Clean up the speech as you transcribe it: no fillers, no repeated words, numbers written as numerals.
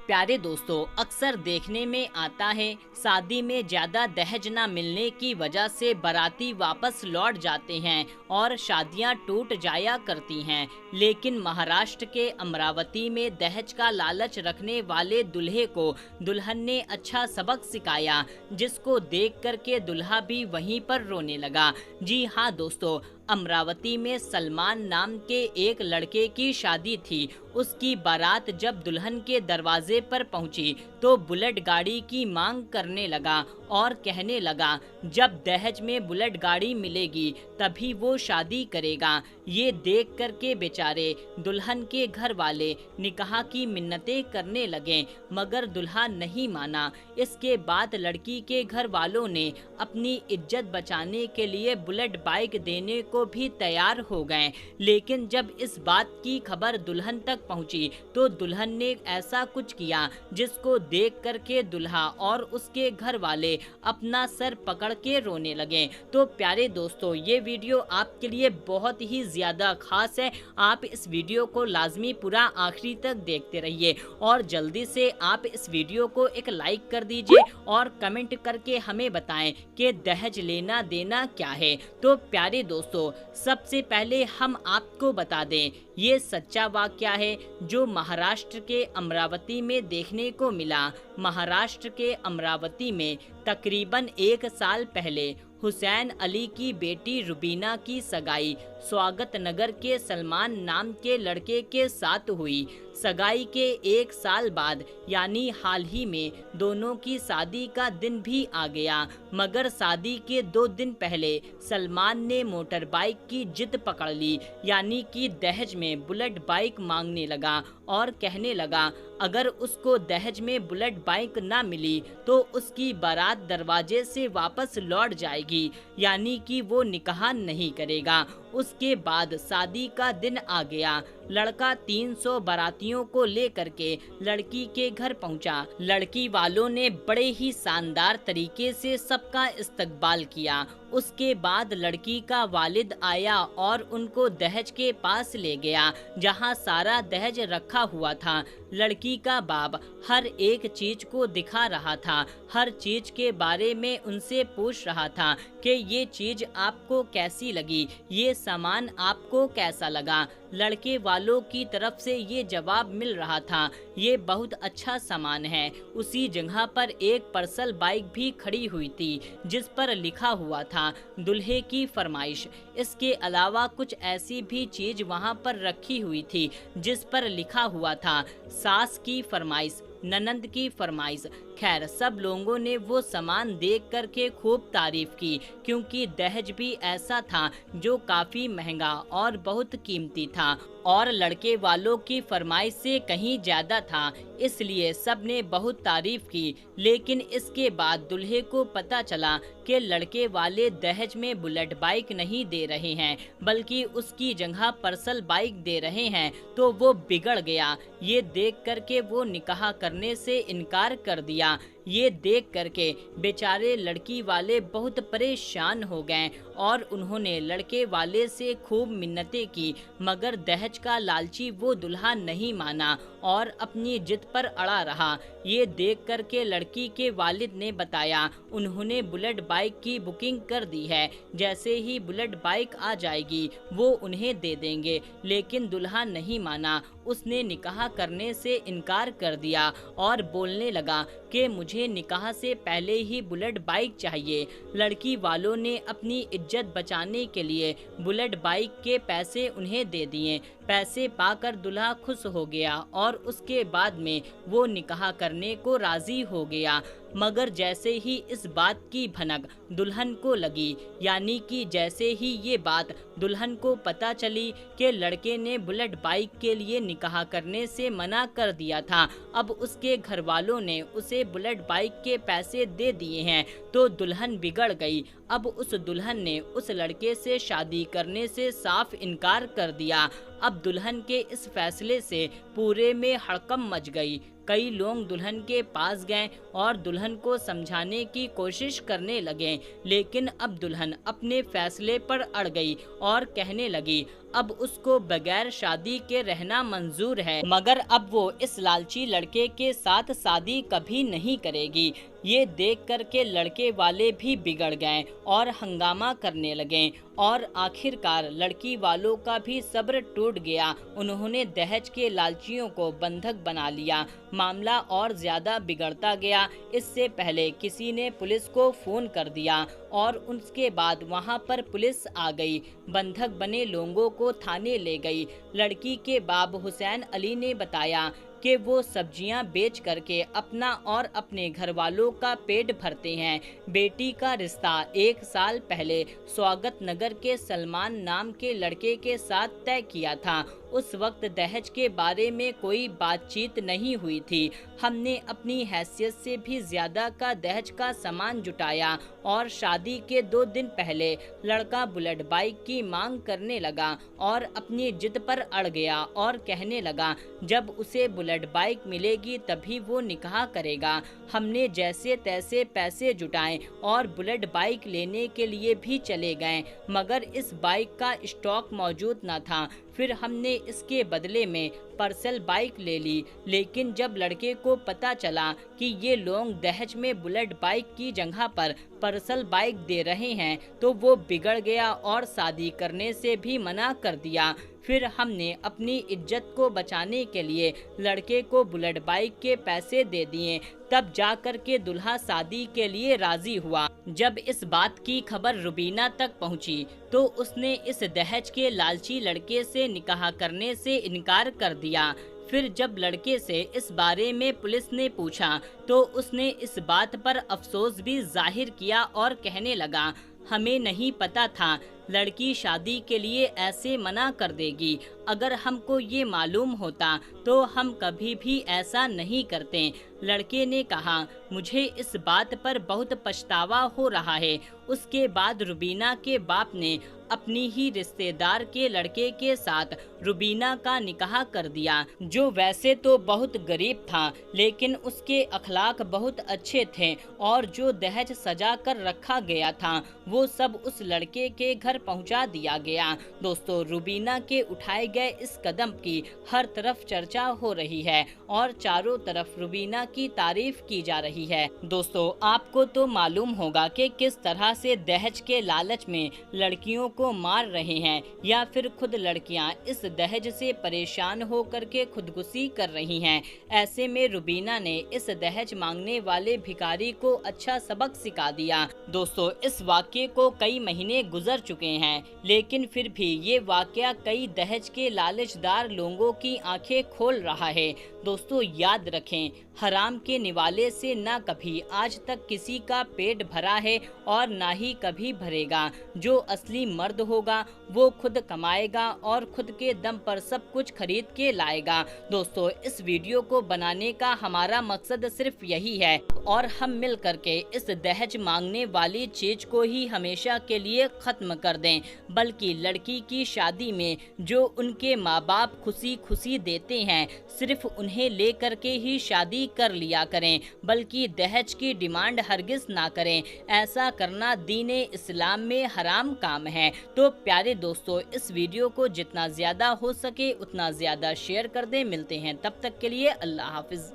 प्यारे दोस्तों, अक्सर देखने में आता है शादी में ज्यादा दहेज न मिलने की वजह से बाराती वापस लौट जाते हैं और शादियां टूट जाया करती हैं। लेकिन महाराष्ट्र के अमरावती में दहेज का लालच रखने वाले दूल्हे को दुल्हन ने अच्छा सबक सिखाया, जिसको देख करके दुल्हा भी वहीं पर रोने लगा। जी हाँ दोस्तों, अमरावती में सलमान नाम के एक लड़के की शादी थी। उसकी बारात जब दुल्हन के दरवाजे पर पहुंची तो बुलेट गाड़ी की मांग करने लगा और कहने लगा, जब दहेज में बुलेट गाड़ी मिलेगी तभी वो शादी करेगा। ये देख करके बेचारे दुल्हन के घर वाले निकाह की मिन्नतें करने लगे, मगर दुल्हा नहीं माना। इसके बाद लड़की के घर वालों ने अपनी इज्जत बचाने के लिए बुलेट बाइक देने को भी तैयार हो गए। लेकिन जब इस बात की खबर दुल्हन तक पहुंची तो दुल्हन ने ऐसा कुछ किया जिसको देख करके दुल्हा और उसके घर वाले अपना सर पकड़ के रोने लगे। तो प्यारे दोस्तों, ये वीडियो आपके लिए बहुत ही ज्यादा खास है। आप इस वीडियो को लाजमी पूरा आखिरी तक देखते रहिए और जल्दी से आप इस वीडियो को एक लाइक कर दीजिए और कमेंट करके हमें बताएं कि दहेज लेना देना क्या है। तो प्यारे दोस्तों, सबसे पहले हम आपको बता दें, ये सच्चा वाकया है जो महाराष्ट्र के अमरावती में देखने को मिला। महाराष्ट्र के अमरावती में तकरीबन 1 साल पहले हुसैन अली की बेटी रुबीना की सगाई स्वागत नगर के सलमान नाम के लड़के के साथ हुई। सगाई के 1 साल बाद यानी हाल ही में दोनों की शादी का दिन भी आ गया, मगर शादी के 2 दिन पहले सलमान ने मोटर बाइक की जिद पकड़ ली, यानी कि दहेज में बुलेट बाइक मांगने लगा और कहने लगा अगर उसको दहेज में बुलेट बाइक ना मिली तो उसकी बारात दरवाजे से वापस लौट जाएगी, यानी कि वो निकाह नहीं करेगा। उसके बाद शादी का दिन आ गया। लड़का 300 बारातियों को लेकर के लड़की के घर पहुंचा। लड़की वालों ने बड़े ही शानदार तरीके से सबका इस्तकबाल किया। उसके बाद लड़की का वालिद आया और उनको दहेज के पास ले गया जहां सारा दहेज रखा हुआ था। लड़की का बाप हर एक चीज को दिखा रहा था, हर चीज के बारे में उनसे पूछ रहा था कि ये चीज आपको कैसी लगी, ये सामान आपको कैसा लगा। लड़के वालों की तरफ से ये जवाब मिल रहा था, ये बहुत अच्छा सामान है। उसी जगह पर एक पर्सल बाइक भी खड़ी हुई थी जिस पर लिखा हुआ था दुल्हे की फरमाइश। इसके अलावा कुछ ऐसी भी चीज वहां पर रखी हुई थी जिस पर लिखा हुआ था सास की फरमाइश, ननंद की फरमाइश। खैर, सब लोगों ने वो सामान देख करके खूब तारीफ की, क्योंकि दहेज भी ऐसा था जो काफी महंगा और बहुत कीमती था और लड़के वालों की फरमाइश से कहीं ज्यादा था, इसलिए सब ने बहुत तारीफ की। लेकिन इसके बाद दूल्हे को पता चला कि लड़के वाले दहेज में बुलेट बाइक नहीं दे रहे हैं बल्कि उसकी जगह पर्सल बाइक दे रहे हैं, तो वो बिगड़ गया। ये देख करके वो निकाह करने से इनकार कर दिया। ये देख करके बेचारे लड़की वाले बहुत परेशान हो गए और उन्होंने लड़के वाले से खूब मिन्नतें की, मगर दहेज का लालची वो दुल्हा नहीं माना और अपनी जिद पर अड़ा रहा। ये देख करके लड़की के वालिद ने बताया उन्होंने बुलेट बाइक की बुकिंग कर दी है, जैसे ही बुलेट बाइक आ जाएगी वो उन्हें दे देंगे। लेकिन दुल्हा नहीं माना, उसने निकाह करने से इनकार कर दिया और बोलने लगा कि मुझे निकाह से पहले ही बुलेट बाइक चाहिए। लड़की वालों ने अपनी इज्जत बचाने के लिए बुलेट बाइक के पैसे उन्हें दे दिए। पैसे पाकर दुल्हा खुश हो गया और उसके बाद में वो निकाह करने को राजी हो गया। मगर जैसे ही इस बात की भनक दुल्हन को लगी, यानी कि जैसे ही ये बात दुल्हन को पता चली कि लड़के ने बुलेट बाइक के लिए निकाह करने से मना कर दिया था, अब उसके घर वालों ने उसे बुलेट बाइक के पैसे दे दिए हैं, तो दुल्हन बिगड़ गई। अब उस दुल्हन ने उस लड़के से शादी करने से साफ इनकार कर दिया। अब दुल्हन के इस फैसले से पूरे में हड़कंप मच गई। कई लोग दुल्हन के पास गए और दुल्हन को समझाने की कोशिश करने लगे, लेकिन अब दुल्हन अपने फैसले पर अड़ गई और कहने लगी अब उसको बगैर शादी के रहना मंजूर है, मगर अब वो इस लालची लड़के के साथ शादी कभी नहीं करेगी। ये देख कर के लड़के वाले भी बिगड़ गए और हंगामा करने लगे और आखिरकार लड़की वालों का भी सब्र टूट गया। उन्होंने दहेज के लालचियों को बंधक बना लिया। मामला और ज्यादा बिगड़ता गया। इससे पहले किसी ने पुलिस को फोन कर दिया और उसके बाद वहां पर पुलिस आ गई। बंधक बने लोगों को थाने ले गई। लड़की के बाप हुसैन अली ने बताया कि वो सब्जियां बेच करके अपना और अपने घर वालों का पेट भरते हैं। बेटी का रिश्ता 1 साल पहले स्वागत नगर के सलमान नाम के लड़के के साथ तय किया था। उस वक्त दहेज के बारे में कोई बातचीत नहीं हुई थी। हमने अपनी हैसियत से भी ज्यादा का दहेज का सामान जुटाया और शादी के 2 दिन पहले लड़का बुलेट बाइक की मांग करने लगा और अपनी जिद पर अड़ गया और कहने लगा जब उसे बुलेट बाइक मिलेगी तभी वो निकाह करेगा। हमने जैसे तैसे पैसे जुटाए और बुलेट बाइक लेने के लिए भी चले गए, मगर इस बाइक का स्टॉक मौजूद न था। फिर हमने इसके बदले में पर्सल बाइक ले ली, लेकिन जब लड़के को पता चला कि ये लोग दहेज में बुलेट बाइक की जगह पर पर्सल बाइक दे रहे हैं तो वो बिगड़ गया और शादी करने से भी मना कर दिया। फिर हमने अपनी इज्जत को बचाने के लिए लड़के को बुलेट बाइक के पैसे दे दिए, तब जाकर के दुल्हा शादी के लिए राजी हुआ। जब इस बात की खबर रुबीना तक पहुंची तो उसने इस दहेज के लालची लड़के से निकाह करने से इनकार कर दिया। फिर जब लड़के से इस बारे में पुलिस ने पूछा तो उसने इस बात पर अफसोस भी जाहिर किया और कहने लगा हमें नहीं पता था लड़की शादी के लिए ऐसे मना कर देगी। अगर हमको ये मालूम होता तो हम कभी भी ऐसा नहीं करते। लड़के ने कहा मुझे इस बात पर बहुत पछतावा हो रहा है। उसके बाद रुबीना के बाप ने अपनी ही रिश्तेदार के लड़के के साथ रुबीना का निकाह कर दिया, जो वैसे तो बहुत गरीब था लेकिन उसके अखलाक बहुत अच्छे थे और जो दहेज सजा कर रखा गया था वो सब उस लड़के के घर पहुंचा दिया गया। दोस्तों, रुबीना के उठाए गए इस कदम की हर तरफ चर्चा हो रही है और चारों तरफ रुबीना की तारीफ की जा रही है। दोस्तों, आपको तो मालूम होगा कि किस तरह से दहेज के लालच में लड़कियों को मार रहे हैं या फिर खुद लड़कियां इस दहेज से परेशान होकर के खुदकुशी कर रही हैं। ऐसे में रुबीना ने इस दहेज मांगने वाले भिखारी को अच्छा सबक सिखा दिया। दोस्तों, इस वाक्य को कई महीने गुजर चुके हैं, लेकिन फिर भी ये वाकया कई दहेज के लालचदार लोगों की आंखें खोल रहा है। दोस्तों, याद रखें, हराम के निवाले से ना कभी आज तक किसी का पेट भरा है और ना ही कभी भरेगा। जो असली मर्द होगा वो खुद कमाएगा और खुद के दम पर सब कुछ खरीद के लाएगा। दोस्तों, इस वीडियो को बनाने का हमारा मकसद सिर्फ यही है और हम मिल करके इस दहेज मांगने वाली चीज को ही हमेशा के लिए खत्म कर दें, बल्कि लड़की की शादी में जो उनके माँ बाप खुशी खुशी देते हैं सिर्फ उन्हें ले करके ही शादी कर लिया करें, बल्कि दहेज की डिमांड हरगिज ना करें। ऐसा करना दीने इस्लाम में हराम काम है। तो प्यारे दोस्तों, इस वीडियो को जितना ज्यादा हो सके उतना ज्यादा शेयर कर दें। मिलते हैं तब तक के लिए अल्लाह हाफिज।